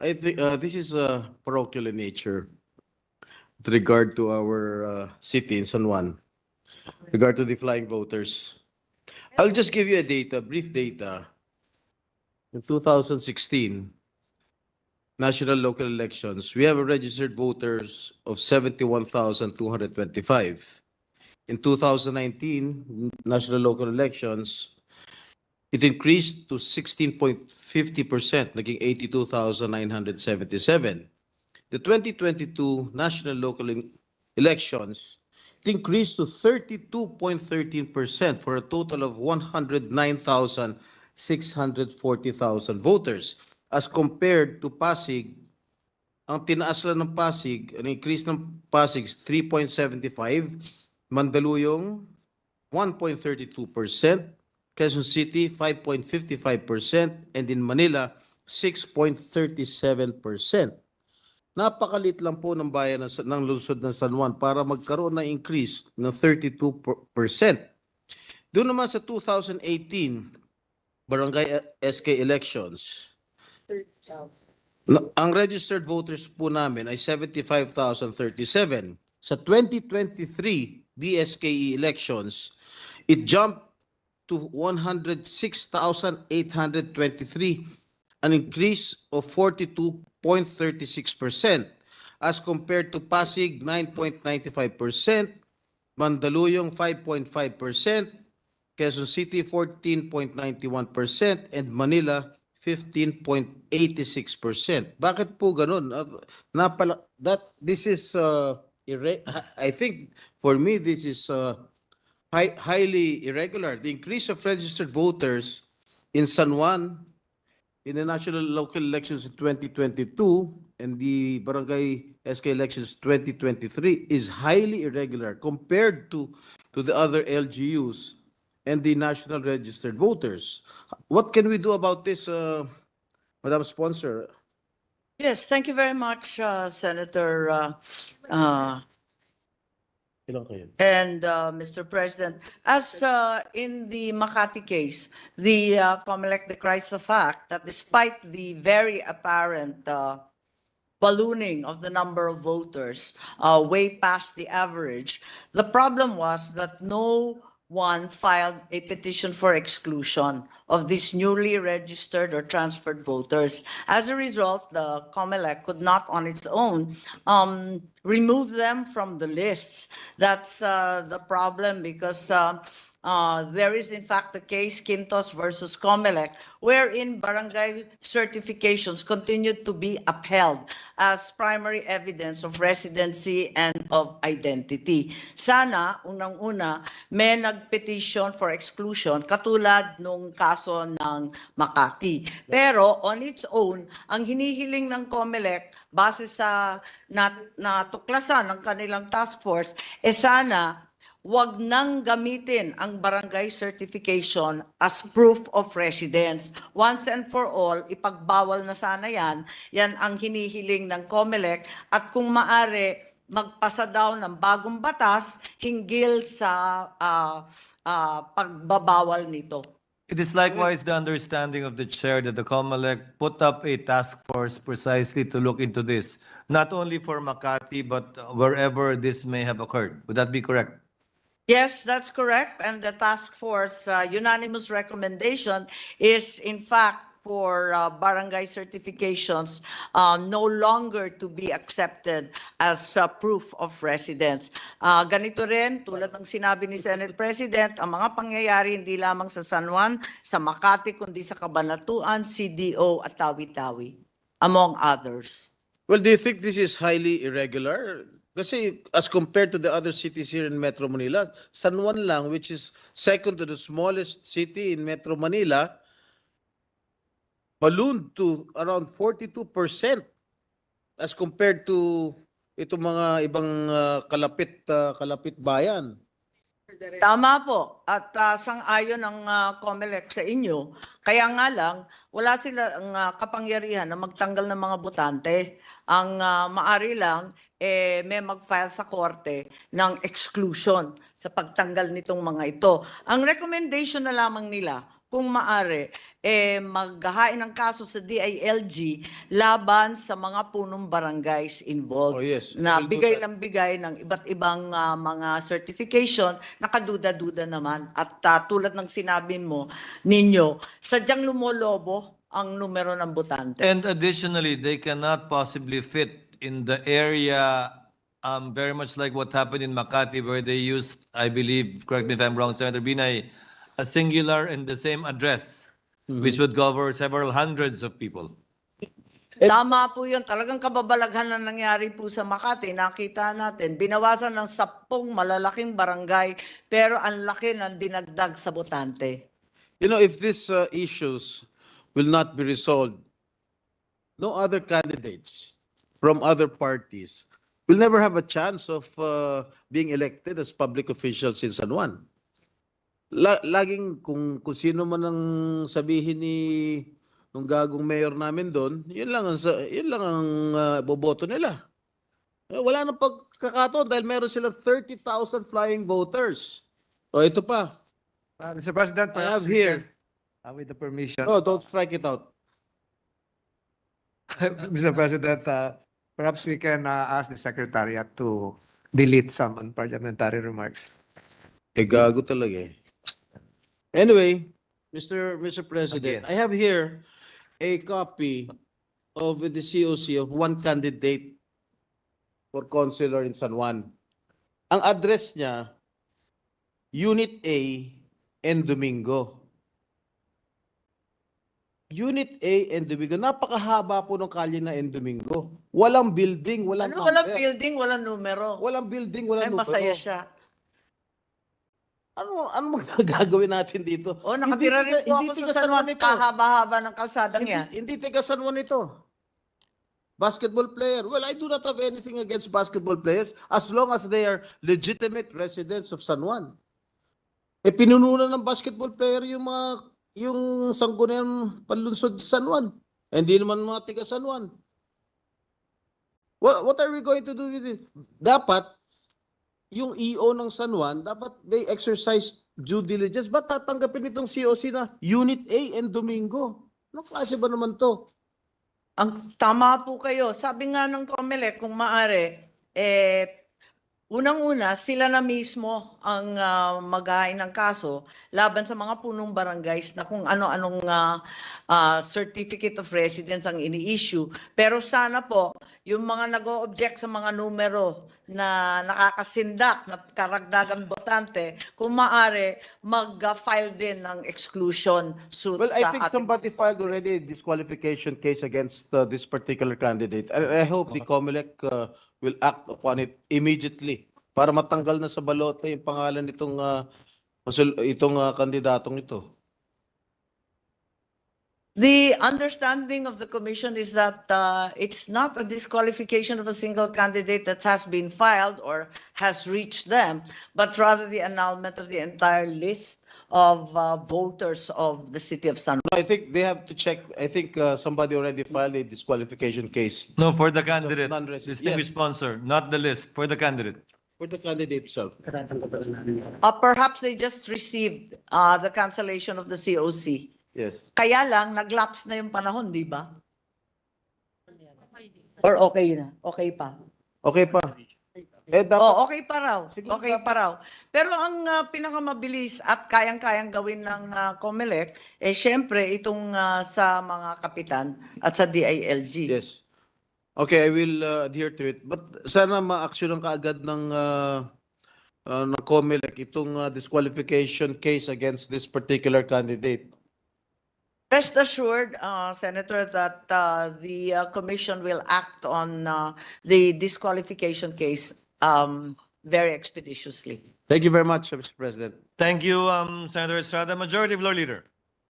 I think this is parochial in nature with regard to our city in San Juan, regard to the flying voters. I'll just give you a data, brief data. In 2016, national local elections, we have registered voters of 71,225. In 2019, national local elections, it increased to 16.50%, naging 82,977. The 2022 national local elections, it increased to 32.13% for a total of 109,640,000 voters. As compared to Pasig, ang tinaas lang ng Pasig, ang increase ng Pasig is 3.75, Mandaluyong 1.32%, Quezon City 5.55%, and in Manila 6.37%. Napakalit lang po ng bayan ng lungsod ng San Juan para magkaroon ng increase ng 32%. Doon naman sa 2018 barangay SK elections, ang registered voters po namin ay 75,037. Sa 2023 BSKE elections, it jumped to 106,823, an increase of 42.36% as compared to Pasig 9.95%, Mandaluyong 5.5%, Quezon City 14.91%, and Manila 15.86%. Bakit po ganun? This is I think for me this is highly irregular. The increase of registered voters in San Juan in the national local elections in 2022 and the barangay SK elections 2023 is highly irregular compared to the other LGUs and the national registered voters. What can we do about this, Madam Sponsor? Yes, thank you very much, Senator and Mr. President. As in the Makati case, the COMELEC decries the fact that despite the very apparent ballooning of the number of voters way past the average, the problem was that no one filed a petition for exclusion of these newly registered or transferred voters. As a result, the COMELEC could not on its own remove them from the lists. That's the problem because there is in fact the case Quintos versus COMELEC, wherein barangay certifications continued to be upheld as primary evidence of residency and of identity. Sana, unang-una, may nag-petition for exclusion katulad nung kaso ng Makati. Pero on its own, ang hinihiling ng COMELEC base sa natuklasan ng kanilang task force, sana wag nang gamitin ang barangay certification as proof of residence. Once and for all, ipagbawal na sana yan. Yan ang hinihiling ng COMELEC at kung maari, magpasa daw ng bagong batas hinggil sa pagbabawal nito. It is likewise the understanding of the chair that the COMELEC put up a task force precisely to look into this, not only for Makati, but wherever this may have occurred. Would that be correct? Yes, that's correct. And the task force unanimous recommendation is in fact for barangay certifications no longer to be accepted as proof of residence. Ganito rin, tulad ng sinabi ni Senate President, ang mga pangyayari hindi lamang sa San Juan, sa Makati, kundi sa Cabanatuan, CDO at Tawi-Tawi, among others. Well, do you think this is highly irregular? Kasi as compared to the other cities here in Metro Manila, San Juan lang, which is second to the smallest city in Metro Manila, ballooned to around 42% as compared to itong mga ibang kalapit bayan. Tama po. At sang-ayon ng COMELEC sa inyo. Kaya nga lang, wala silang kapangyarihan na magtanggal ng mga botante. Ang maari lang, may mag-file sa korte ng exclusion sa pagtanggal nitong mga ito. Ang recommendation na lamang nila, kung maari, maghahain ng kaso sa DILG laban sa mga punong barangays involved Oh, yes. na We'll do bigay that. ng bigay ng iba't ibang mga certification, nakaduda-duda naman. At tulad ng sinabi mo ninyo, sadyang lumolobo ang numero ng botante. And additionally, they cannot possibly fit in the area, very much like what happened in Makati, where they used, I believe, correct me if I'm wrong, Senator Binay, a singular and the same address, which would cover several hundreds of people. Tama po yun. Talagang kababalaghan na nangyari po sa Makati. Nakita natin, binawasan ng 10 malalaking barangay, pero ang laki ng dinagdag sa botante. You know, if these issues will not be resolved, no other candidates from other parties will never have a chance of being elected as public officials in San Juan. Laging kung sino man ang sabihin ni nung gagong mayor namin doon, yun lang ang boboto nila. Wala nang pagkakataon dahil meron sila 30,000 flying voters. O ito pa, Mr. President, I have perhaps we here. can, with the permission, No, don't strike it out. Mr. President, perhaps we can ask the Secretariat to delete some unparliamentary remarks. Gago talaga eh. Anyway, Mr. President, Again. I have here a copy of the COC of one candidate for councilor in San Juan. Ang address niya, Unit A and Domingo. Unit A and Domingo. Napakahaba po ng kalye na and Domingo. Walang building, walang Walang number. building, walang numero. Walang building, Ay, walang numero. masaya siya. Ano magagawin natin dito? O, nakatira rin po ako tiga sa San Juan. ito. Kahaba-haba ng kalsadang yan. Hindi taga San Juan ito. Basketball player. Well, I do not have anything against basketball players as long as they are legitimate residents of San Juan. Pinununan ng basketball player yung Sangguniang Panlunsod sa San Juan. Hindi naman mga taga San Juan. What are we going to do with this? Dapat yung EO ng San Juan, dapat they exercise due diligence. Ba't tatanggapin itong COC na Unit A and Domingo? Anong klase ba naman to? Ang tama po kayo. Sabi nga ng COMELEC, kung maaari, unang-una, sila na mismo ang maghahain ng kaso laban sa mga punong barangays na kung ano-anong certificate of residence ang ini-issue. Pero sana po, yung mga nag-o-object sa mga numero na nakakasindak, na karagdagang botante, kung maaari, mag-file din ng exclusion suit Well, I sa think ating somebody filed already a disqualification case against this particular candidate. I hope the COMELEC will act upon it immediately para matanggal na sa balota yung pangalan nitong kandidatong ito. The understanding of the commission is that it's not a disqualification of a single candidate that has been filed or has reached them, but rather the annulment of the entire list of voters of the city of San Juan. No, I think they have to check. I think somebody already filed a disqualification case No, for the candidate, non-resident. distinguished sponsor, not the list, for the candidate. for the candidate itself. Perhaps they just received the cancellation of the COC. Yes. Kaya lang, nag-lapse na yung panahon, di ba? Or okay na? Okay pa? Okay pa. Dapat, Oh, okay pa raw. Sige, Okay pa raw. Pero ang pinakamabilis at kayang-kayang gawin ng COMELEC, syempre itong sa mga kapitan at sa DILG. yes. Okay, I will adhere to it. But sana ma-action kaagad ng COMELEC itong disqualification case against this particular candidate. Rest assured, Senator, that the commission will act on the disqualification case very expeditiously. Thank you very much, Mr. President. Thank you, Senator Estrada. Majority Floor Leader.